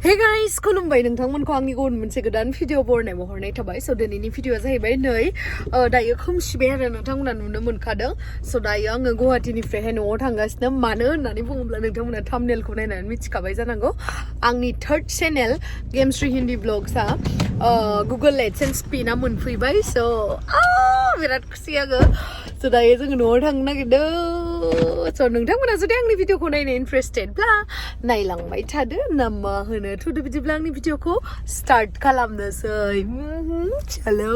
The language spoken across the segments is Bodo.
Hey guys, खुलुमबाय नोंथांमोनखौ आंनि गुबुन मोनसे गोदान भिडिअ बरनाय महरनाय थाबाय स दिनैनि भिडिअआ जाहैबाय नै दायो खोमसिबाय आरो नोंथांमोना नुनो मोनखादों स दायो आङो गुवाहाटीनिफ्रायहाय न'आव थांगासिनो मानो होननानै बुङोब्ला नोंथांमोना थाम्बनेलखौ नायनानै मिथिखाबाय जानांगौ आंनि थर्ड चेनेल गेमस्रि हिन्दी ब्लग्सआ गुगल एडसेन्स पिनआ मोनफैबाय स बिराद खुसि आङो स दायो जोङो न'आव थांनो नागिरदों स नोंथांमोना जुदि आंनि भिडिअखौ नायनो इन्टारेस्टेडब्ला नायलांबाय थादो ना मा होनो थुदो बिदिब्ला आंनि भिडिअखौ स्टार्ट खालामनोसै चलो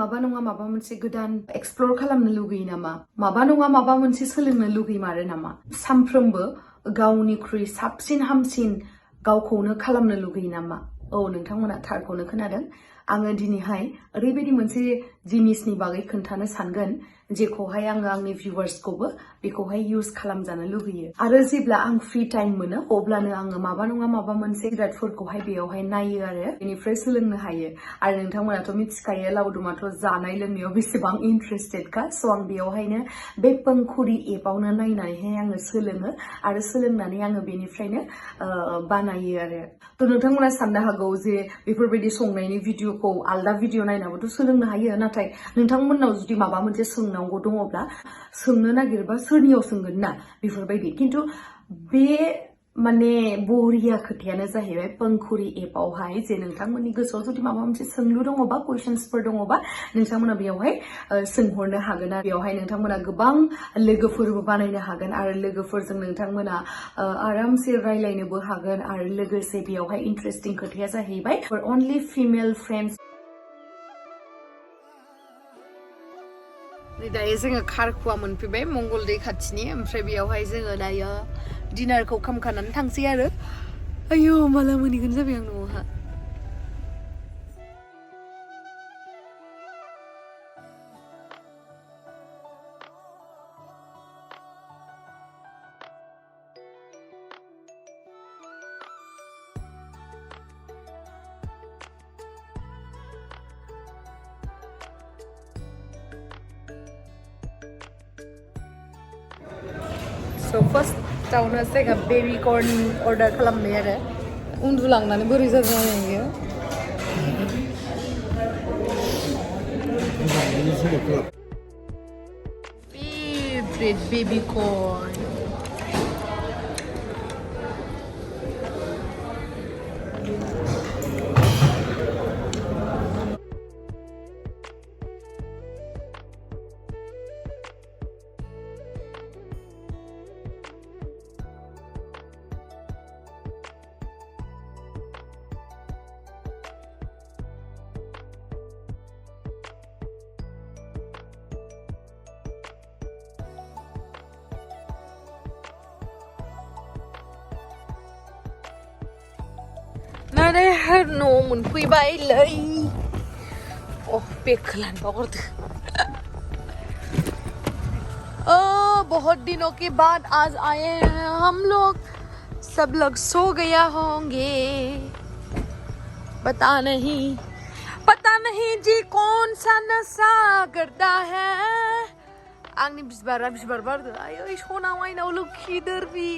माबा नङा माबा मोनसे गोदान एक्सप्लोर खालामनो लुगैयो नामा माबा नङा माबा मोनसे सोलोंनो लुगैमारो नामा सानफ्रोमबो गावनिख्रुइ साबसिन हामसिन गावखौनो खालामनो लुगैयो नामा औ नोंथांमोना थारखौनो खोनादों आङो दिनैहाय ओरैबायदि मोनसे जिनिसनि बागै खोन्थानो सानगोन जेखौहाय आङो आंनि भिउवार्सखौबो बेखौहाय इउज खालामजानो लुगैयो आरो जेब्ला आं फ्रि टाइम मोनो अब्लानो आङो माबा नङा माबा मोनसे जिरादफोरखौहाय बेयावहाय नायो आरो बेनिफ्राय सोलोंनो हायो आरो नोंथांमोनाथ' मिथिखायो लावदुमाथ' जानाय लोंनायाव बेसेबां इन्ट्रेस्टेडखा स' आं बेयावहायनो बे पांखुरि एपआवनो नायनानैहाय आङो सोलोङो आरो सोलोंनानै आङो बेनिफ्रायनो बानायो आरो थ' नोंथांमोना साननो हागौ जे बेफोरबायदि संनायनि भिडिअखौ आलदा भिडिअ नायनाबोथ' सोलोंनो हायो नाथाय नोंथांमोननाव जुदि माबा मोनसे सोंनांगौ दङब्ला सोंनो नागिरबा सोरनियाव सोंगोन ना बेफोरबायदि खिन्थु बे माने बरिया खोथायानो जाहैबाय पांखुरि एपआवहाय जे नोंथांमोननि गोसोआव जुदि माबा मोनसे सोंलु दङबा कुइसन्सफोर दङबा नोंथांमोना बेयावहाय सोंहरनो हागोन आरो बेयावहाय नोंथांमोना गोबां लोगोफोरबो बानायनो हागोन आरो लोगोफोरजों नोंथांमोना आरामसे रायलायनोबो हागोन आरो लोगोसे बेयावहाय इन्टारेस्टिं खोथाया जाहैबाय फर अनलि फिमेल फ्रेन्डस दायो जोङो खारखुवा मोनफैबाय मंगलदै खाथिनि ओमफ्राय बेयावहाय जोङो दायो डिनारखौ खालामखानानै थांसै आरो आयौ माला मोनहैगोन जाबाय आं न'आवहा So फार्स्टआवनो जोङो बेबि कर्न अर्डार खालामबाय आरो उन्दुलांनानै बोरै जादों आङो फेभरेट बेबि कर्न नारे नो मोनफैबायलै बेगखौ लानो बावगारदों बहुत दिनों के बाद आज आए हैं हम लोग सब लोग सो गया होंगे पता नहीं जी कौन सा नशा करता है आंनि बिबारा बिबार बारदों आयै सना माइनाव लोखि दोरबि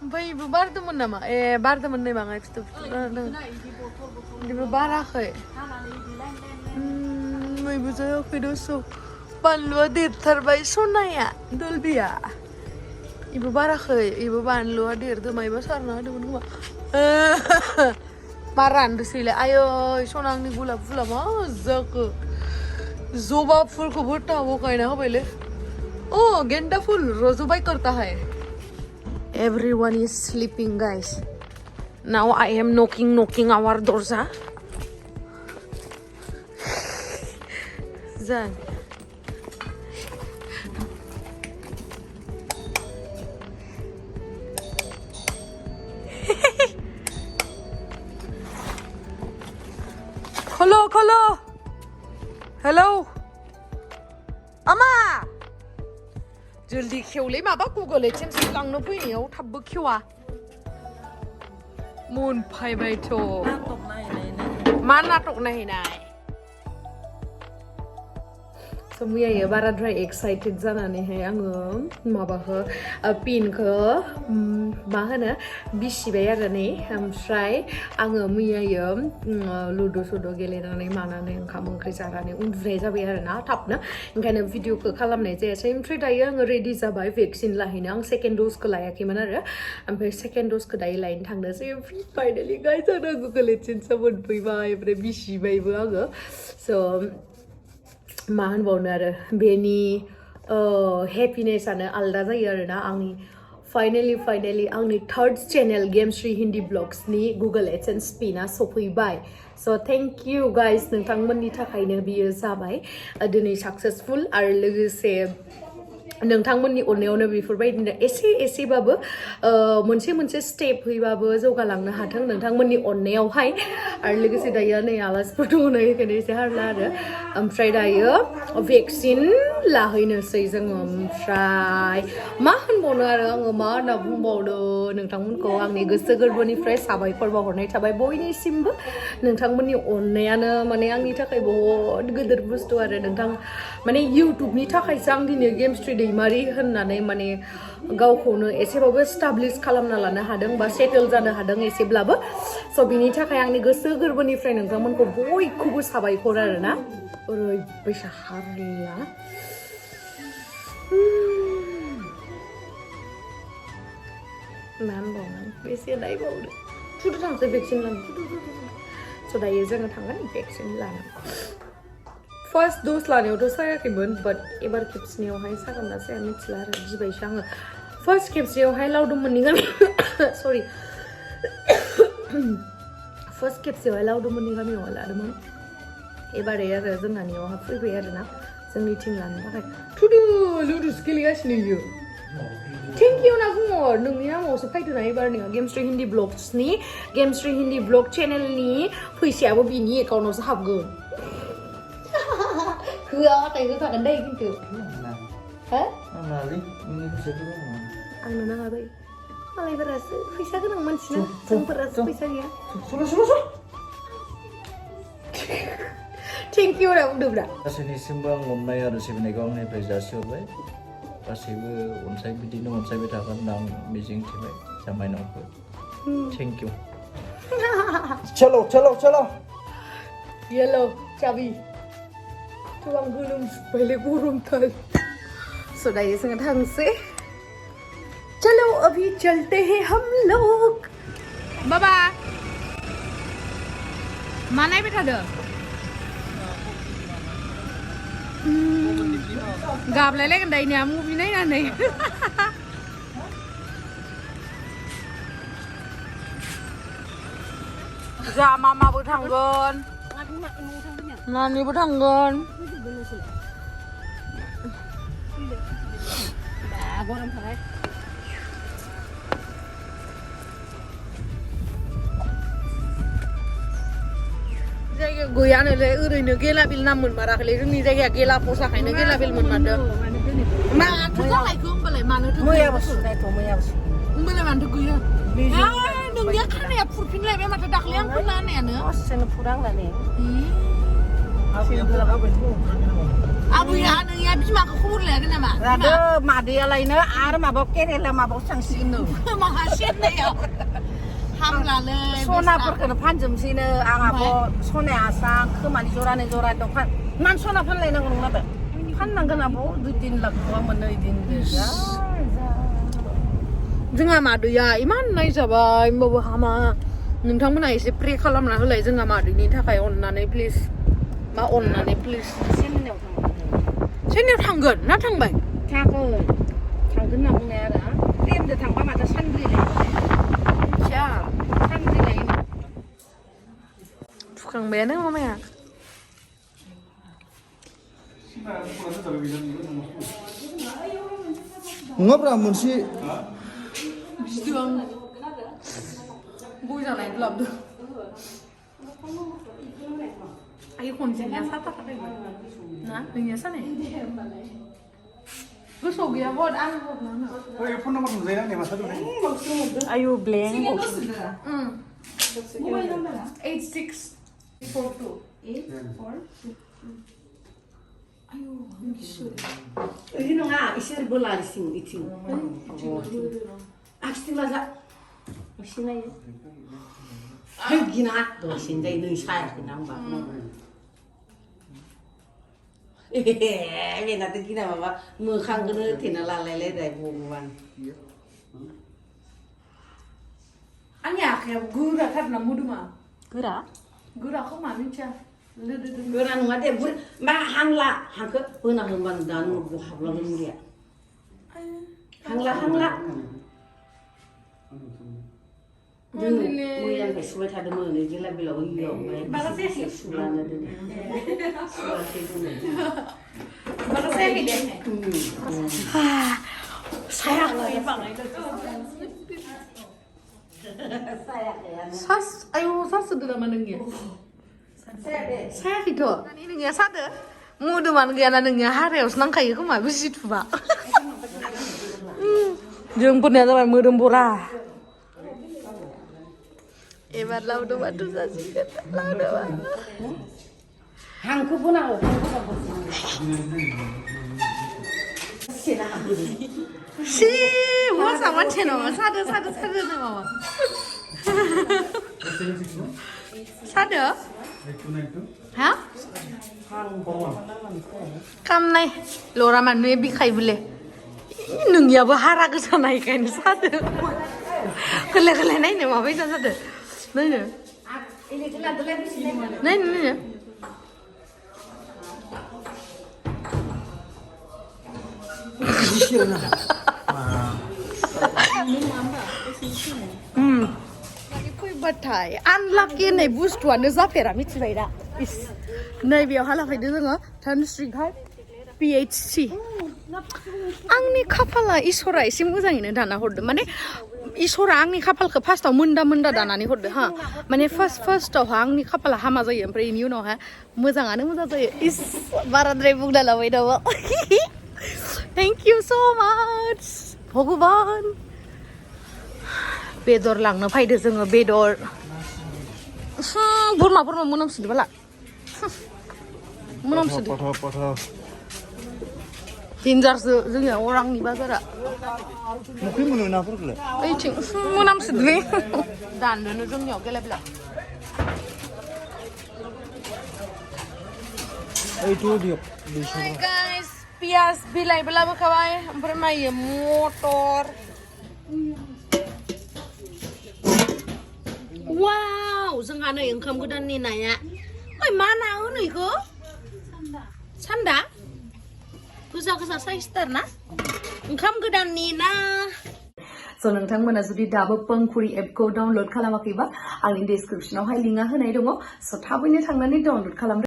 ओमफ्राय इबो बारदोंमोन नामा बारदोंमोन नै बाङाय फिथोब इबो बाराखै इबो जायाखै दस' बानलुआ देरथारबाय सनाया दलबिया इबो बाराखै इबो बानलुआ देरदों मायबा सारना होदोंमोन खोमा मा रानदोंसैलाय आयै सना आंनि गलाब फुला मा जाखो जबा फुलखौबो टाबाव गायना होबायलै ओ गेंदा फुल रोजोबाय करता है Everyone is sleeping, guys. Now I am knocking our doorza. Zan. Hello. Hello. Ama. Jildi khewle ma ba Google chen silang no puiao thabbu khiwa. Moon phai bai to. Man natok nai nai. So मैया बाराद्राय एक्साइटेड जानानैहाय आङो माबाखौ पिनखौ मा होनो बिसिबाय आरो नै ओमफ्राय आङो मैया लुदु सुदु गेलेनानै मानानै ओंखाम ओंख्रि जानानै उन्दुनाय जाबाय आरो ना थाबनो ओंखायनो भिडिअखौ खालामनाय जायासै ओमफ्राय दायो आङो रेडि जाबाय भेक्सिन लाहैनो आं सेकेन्ड द'जखौ लायाखैमोन आरो ओमफ्राय सेकेन्ड द'जखौ दायो लायनो थांनोसै फाइनालि गाइस आङो गुगल एडसेन्सआव मोनफैबाय ओमफ्राय बिसिबायबो आङो स' मा होनबावनो आरो बेनि हेपिनेसआनो आलदा जायो आरोना आंनि फाइनालि आंनि थर्ड चेनेल गेमस्रि हिन्दी ब्लग्सनि गुगल एडसेन्स पिना सफैबाय स' थेंक इउ गाइस नोंथांमोननि थाखायनो बियो जाबाय दिनै साक्सेसफुल आरो लोगोसे नोंथांमोननि अननायावनो बेफोरबायदिनो एसेबाबो मोनसे स्टेप हैबाबो जौगालांनो हाथों नोंथांमोननि अननायावहाय आरो लोगोसे दायो नै आलासिफोर दङ नै बेखायनो एसे हारला आरो ओमफ्राय दायो भेक्सिन लाहैनोसै जोङो ओमफ्राय मा होनबावनो आरो आङो मा होनना बुंबावनो नोंथांमोनखौ आंनि गोसो गोरबोनिफ्राय साबायखर बावहरनाय थाबाय बयनिसिमबो नोंथांमोननि अननायानो माने आंनि थाखाय बहुत गिदिर बुस्थु आरो नोंथां माने इउटुबनि थाखायसो आं दिनै गेमस्रि दैमारि होननानै माने गावखौनो एसेबाबो एस्टाब्लिश खालामना लानो हादों बा सेटेल जानो हादों एसेब्लाबो स' बिनि थाखाय आंनि गोसो गोरबोनिफ्राय नोंथांमोनखौ बयखौबो साबायखर आरोना ओरैबायसा हारला मा होनबावनो बेसे नायबावनो थुदु थांसै भेक्सिन लानो स' दायो जोङो थांगोन भेक्सिन लानो फार्स्ट द'ज लानायावथ' सायाखैमोन बाट एबार खेबसेयावहाय सागोन ना साया मिथिला आरो गिबायसो आङो फार्स्ट खेबसेयावहाय लावदुममोननि गामि सरि फार्स्ट खेबसेयावहाय लावदुममोननि गामियाव लादोंमोन एबारै आरो जोंहानियावहा फैबाय आरोना जोंनिथिं लानो थाखाय थुदु लुदुस गेलेगासिनो इयो थेंक इउ ना बुङो नोंनि नामावसो फैदों ना एबार नोङो गेमस्रि हिन्दी ब्लग्सनि गेमस्रि हिन्दी ब्लग चेनेलनि फैसायाबो बिनि एकाउन्टावसो हाबगोन होआबाथाय होखागोन दै खिन्थु हो आंनो नाङा दै मालायफोरासो फैसा गोनां मानसिना जोंफोरासो फैसा गैया थेंक इउ ना बुंदोंब्रा गासैनिसिमबो आं अननाय आरो सिबिनायखौ आंनिफ्राय जासिहरबाय गासैबो बिदिनो अनसायबाय थागोन होनना आं मिजिंथिबाय जामाइनावखौ थेंक इउ चलो येलो चाबी तो आं गोलोम पहले गरमथार सो दायो जोङो थांसै चलो अभी चलते हैं हम लोग बाबा मा नायबाय थादों गाबलायलायगोन दायनिया मुभि नायनानै जा मामाबो थांगोन नानिबो थांगोन जायगा गैयानोलै ओरैनो गेलाबिल नाम मोनमाराखैलै जोंनि जायगाया गेला फसाखायनो गेलाबिल मोनमारदों माथो जालायखो होमबालाय मानोथो मैयाबो सुनायथ' मैयाबो होमबालाय मानोथो गैया नोंनिया खानाया फुरफिनलायबाय माथो दाख्लै आं फोनना होनायानो हस्सेनो फुरांनानै आबैया नोंनिया बिमाखौ खबर लायाखै नामा रादो मादैयालायनो आरो माबा केरेला माबायाव थांसिगोन माहा चेन्नाइयाव हामलालै सनाफोरखौनो फानजोबसैनो आंहाबो सनाया आसां खोमानि जरानै जरा दं मान सना फानलायनांगौ नङा बे फाननांगोन आबो 2-3 लाख थाखा मोनो इदिनो जोंहा मादैया इमान नायजाबाय होमबाबो हामा नोंथांमोना एसे प्रे खालामना होलाय जोंहा मादैनि थाखाय अननानै प्लिज मा अननानै प्लिज चेन्नाइयाव थांगोन ना थांबाय थांगोन होनना बुंनाय आरो ट्रेनजों थांबा माथो सानब्रै जालांबायानो मामाया नङाब्रा मोनसे बिदिबां गय जानायनि लाबोदों आयो खनसेनिया साथाखादोंमोन ना नोंनिया सानाय गोसोआव गैया हद आं हरनाङा फन नाम्बार मोनजायो आंनि मासा दं आयु ब्लें 8642 Ini nggak, isi bola di sini itu. Aksi masa, isi naya. Ayo gina, tuh sini ini saya kena mbak. Nanti gina mama, mukang kena tina lalai dari bubuan. Anya kayak gura karena mudu mah. Gura? Gura kok manusia. Gura nggak deh, mbak hangla, hangke pernah ngemban dan buah belum dia. Hangla. Dulu, yang kesuai ada mana, jelas bilang iya, Makasih sih. sulan ada nih. Sulan itu nih. Makasih ya. Saya Sas, ayo sas sudah manengnya. Saya gitu. Ini nengnya sada. Mudu man gaya nengnya hareus nangkai aku mah bisi tuh pak. Jemputnya sama mudem pura. Ebat laudo batu sasi kata laudo batu. Hangku pun aku. Si, gua sama channel, sada mama. Sada? Hah? Kam nai, lora manu ebi kai bule. Nung ya bahara ke sana ikan sada. Kele nai nih mama bisa sada. Nai. बाथाय आनलाकि नै बुस्थुआनो जाफेरा मिथिबाय दा इस नैबेयाव हाला फैदो जोङो धनस्रिहाय PHC आंनि खाफाला इसोरा एसे मोजाङैनो दाना हरदो माने इसोरा आंनि खाफालखौ फार्स्टआव मोनदा दानानै हरदो हा माने फार्स्टआवहा आंनि खाफाला हामा जायो ओमफ्राय इनि उनावहा मोजाङानो मोजां जायो इस बाराद्राय बुंला लाबाय दाबो थेंक इउ सो माच भगवान बेदर लांनो फैदो जोङो बेदर बोरमा मोनामसोदो बाला मोनामसोदो डेन्जारसो जोंनिया अरांनि बाजारा मुखै मोनो नाफोरखौलाय ओइथिं मोनामसोदोलै दाननोनो जोंनियाव गेलेब्ला ओइथ' दियो हाय गाइस पियाज बिलाइबो लाबोखाबाय ओमफ्राय मायो मटर वाव जोंहा नै ओंखाम गोदाननि नाया ओइ मा ना होनो इखो सान्दा गोजा साइसथार ना ओंखाम गोदाननि ना स' नोंथांमोना जुदि दाबो पंखुरि एपखौ डाउनलड खालामाखैबा आंनि डिसक्रिपसनावहाय लिंकआ होनाय दङ स' थाबैनो थांनानै डाउनलड खालामदो